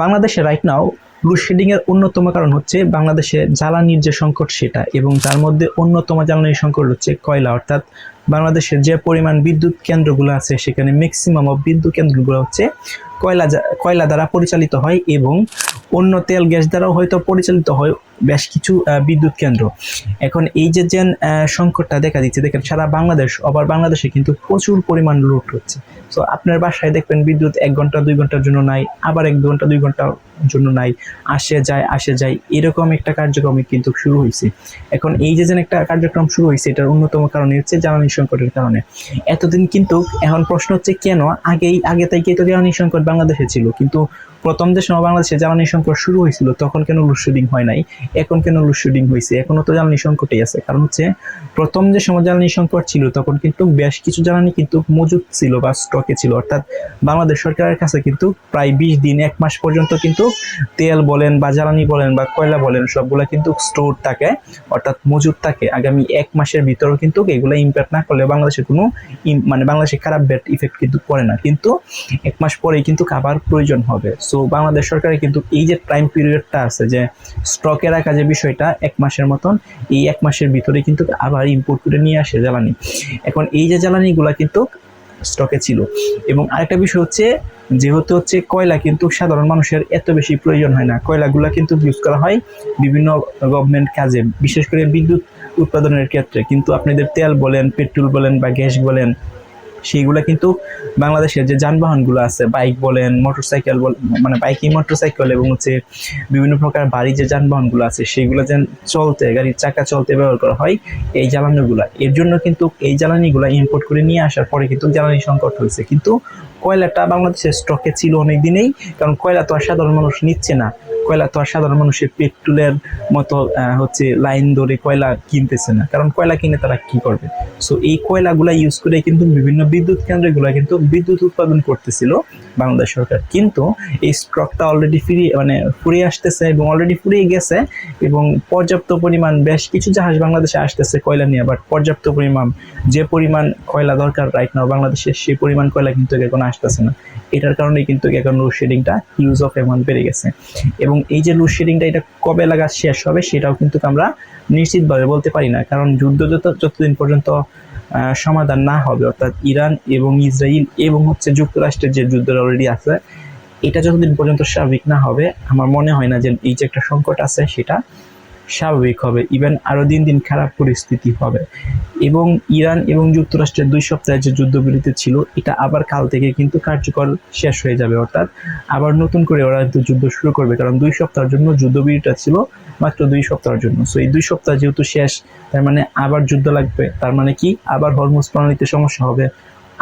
বাংলাদেশে right now load shedding এর অন্যতম কারণ হচ্ছে বাংলাদেশে জ্বালানির যে সংকট সেটা, এবং তার মধ্যে অন্যতম জ্বালানির সংকট হচ্ছে কয়লা। অর্থাৎ বাংলাদেশের যে পরিমাণ বিদ্যুৎ কেন্দ্রগুলো আছে সেখানে ম্যাক্সিমাম অফ বিদ্যুৎ কেন্দ্রগুলো হচ্ছে কয়লা দ্বারা পরিচালিত হয়, এবং অন্য তেল গ্যাস দ্বারাও হয়তো পরিচালিত হয় বেশ কিছু বিদ্যুৎ কেন্দ্র। এখন এই যে সংকটটা দেখা দিচ্ছে, দেখেন সারা বাংলাদেশ, আবার বাংলাদেশে কিন্তু প্রচুর পরিমাণ লোড হচ্ছে। সো আপনার বাসায় দেখবেন বিদ্যুৎ 1 ঘন্টা 2 ঘন্টার জন্য নাই, আবার 1 ঘন্টা 2 ঘন্টার জন্য নাই, আসে যায় এরকম একটা কার্যক্রম কিন্তু শুরু হয়েছে। এখন এই যে একটা কার্যক্রম শুরু হয়েছে, এটার অন্যতম কারণ হচ্ছে জ্বালানি সংকটের কারণে। এতদিন কিন্তু এখন প্রশ্ন হচ্ছে কেন আগে থেকেই তো জ্বালানি সংকট বাংলাদেশে ছিল, কিন্তু প্রথম যে সময় বাংলাদেশে জ্বালানি সংকট শুরু হয়েছিল তখন কেন লোডশেডিং হয় নাই, এখন কেন লোডশেডিং হয়েছে? এখনো তো জ্বালানি সংকটই আছে। কারণ হচ্ছে প্রথম যে সময় জ্বালানি সংকট ছিল তখন কিন্তু বেশ কিছু জ্বালানি কিন্তু মজুদ ছিল বা স্টকে ছিল। অর্থাৎ বাংলাদেশ সরকারের কাছে কিন্তু প্রায় 20 দিন 1 মাস পর্যন্ত কিন্তু তেল বলেন বা জ্বালানি বলেন বা কয়লা বলেন সবগুলা কিন্তু স্টোর থাকে, অর্থাৎ মজুদ থাকে। আগামী 1 মাসের ভিতরেও কিন্তু এগুলো ইম্প্যাক্ট না করলে বাংলাদেশে কোনো বাংলাদেশে খারাপ ব্যাড ইফেক্ট কিন্তু পড়ে না, কিন্তু 1 মাস পরেই কিন্তু আবার প্রয়োজন হবে। সো বাংলাদেশ সরকারের কিন্তু এই যে টাইম পিরিয়ডটা আছে, যে স্টকে রাখা যে বিষয়টা 1 মাসের মতন, এই 1 মাসের ভিতরে কিন্তু আবার ইম্পোর্ট করে নিয়ে আসে জ্বালানি। এখন এই যে জ্বালানিগুলা কিন্তু স্টকে ছিল। এবং আরেকটা বিষয় হচ্ছে, যেহেতু হচ্ছে কয়লা কিন্তু সাধারণ মানুষের এত বেশি প্রয়োজন হয় না, কয়লাগুলা কিন্তু ইউজ করা হয় বিভিন্ন গভর্নমেন্ট কাজে, বিশেষ করে বিদ্যুৎ উৎপাদনের ক্ষেত্রে। কিন্তু আপনাদের তেল বলেন, পেট্রোল বলেন বা গ্যাস বলেন, সেইগুলা কিন্তু বাংলাদেশের যে যানবাহনগুলো আছে, বাইক বলেন, মোটরসাইকেল বাইকিং মোটরসাইকেল এবং হচ্ছে বিভিন্ন প্রকার ভারী যে যানবাহনগুলো আছে সেগুলো যেন চলতে, গাড়ির চাকা চলতে ব্যবহার করা হয় এই জ্বালানিগুলা। এর জন্য কিন্তু এই জ্বালানিগুলা ইম্পোর্ট করে নিয়ে আসার পরে কিন্তু জ্বালানি সংকট হয়েছে। কিন্তু কয়লাটা বাংলাদেশের স্টকে ছিল অনেক দিনেই, কারণ কয়লা তো আর সাধারণ মানুষ নিচ্ছে না, কয়লা তো আর সাধারণ মানুষের পেট্রোলের মতো হচ্ছে লাইন ধরে কয়লা কিনতেছে না, কারণ কয়লা কিনে তারা কি করবে। সো এই কয়লাগুলা ইউজ করে কিন্তু বিভিন্ন বিদ্যুৎ কেন্দ্রগুলো কিন্তু বিদ্যুৎ উৎপাদন করতেছিল বাংলাদেশ সরকার। কিন্তু এই স্টকটা অলরেডি ফুরিয়ে আসতেছে এবং অলরেডি ফুরিয়ে গেছে, এবং পর্যাপ্ত পরিমাণ বেশ কিছু জাহাজ বাংলাদেশে আসতেছে কয়লা নিয়ে, বাট পর্যাপ্ত পরিমাণ যে পরিমাণ কয়লা দরকার রাইট নাও বাংলাদেশে সেই পরিমাণ কয়লা কিন্তু এখন আসতেছে না। এটার কারণে কিন্তু এখন লোডশেডিংটা ইউজ অফ অ্যামাউন্ট বেড়ে গেছে। এবং এই যে লোডশেডিংটা এটা কবে লাগা শেষ হবে সেটাও কিন্তু আমরা নিশ্চিতভাবে বলতে পারি না, কারণ যুদ্ধ যতদিন পর্যন্ত সমাধান না হবে, অর্থাৎ ইরান এবং ইসরায়েল এবং হচ্ছে যুক্তরাষ্ট্রের যে যুদ্ধ অলরেডি আছে, এটা যতদিন পর্যন্ত স্বাভাবিক না হবে আমার মনে হয় না যে এই যে একটা সংকট আছে সেটা স্বাভাবিক হবে। ইভেন আরো দিন দিন খারাপ পরিস্থিতি হবে। এবং ইরান এবং যুক্তরাষ্ট্রের 2 সপ্তাহের যে যুদ্ধবিরতি ছিল এটা আবার কাল থেকে কিন্তু কার্যকর শেষ হয়ে যাবে, অর্থাৎ আবার নতুন করে ওরা যুদ্ধ শুরু করবে, কারণ 2 সপ্তাহের জন্য যুদ্ধবিরতিটা ছিল মাত্র 2 সপ্তাহের জন্য। সো এই 2 সপ্তাহ যেহেতু শেষ, তার মানে আবার যুদ্ধ লাগবে, তার মানে কি আবার হরমুজ প্রণালীতে সমস্যা হবে,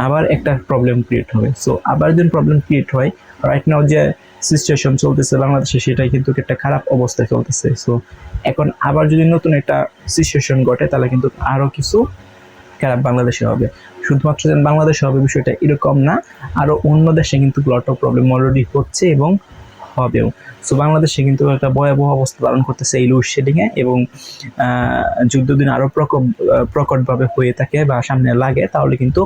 আবার একটা প্রবলেম ক্রিয়েট হবে। সো আবার যদি প্রবলেম ক্রিয়েট হয়, রাইট নাও যে সিচুয়েশন চলতেছে বাংলাদেশে সেটাই কিন্তু একটা খারাপ অবস্থায় চলতেছে। সো এখন আবার যদি নতুন একটা সিচুয়েশন ঘটে তাহলে কিন্তু আরো কিছু খারাপ বাংলাদেশে হবে। শুধুমাত্র যেন বাংলাদেশে হবে বিষয়টা এরকম না, আরো অন্য দেশে কিন্তু লট অফ প্রবলেম অলরেডি হচ্ছে এবং হবেও। সো বাংলাদেশে কিন্তু একটা ভয়াবহ অবস্থা ধারণ করতেছে এই লোডশেডিং এ, এবং যুদ্ধ দিন আরো প্রকটভাবে হয়ে থাকে বা সামনে লাগে, তাহলে কিন্তু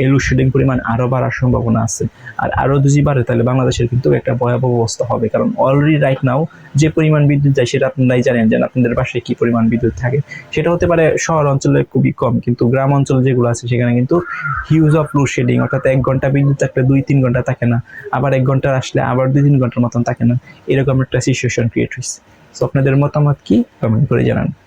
এই লোডশেডিং পরিমাণ আরো বাড়ার সম্ভাবনা আছে। আর আরো যদি বাড়ে তাহলে বাংলাদেশের কিন্তু একটা ভয়াবহ অবস্থা হবে, কারণ অলরেডি রাইট নাও যে পরিমাণ বিদ্যুৎ যায় সেটা আপনারাই জানেন, যে আপনাদের বাসায় কি পরিমাণ বিদ্যুৎ থাকে। সেটা হতে পারে শহর অঞ্চলে খুবই কম, কিন্তু গ্রাম অঞ্চল যেগুলো আছে সেখানে কিন্তু হিউজ অফ লোডশেডিং, অর্থাৎ 1 ঘন্টা বিদ্যুৎ থাকলে 2-3 ঘন্টা থাকে না, আবার 1 ঘন্টা আসলে আবার 2-3 ঘন্টার মতন থাকে না, এরকম একটা সিচুয়েশন ক্রিয়েট হয়েছে। সো আপনাদের মতামত কি কমেন্ট করে জানান।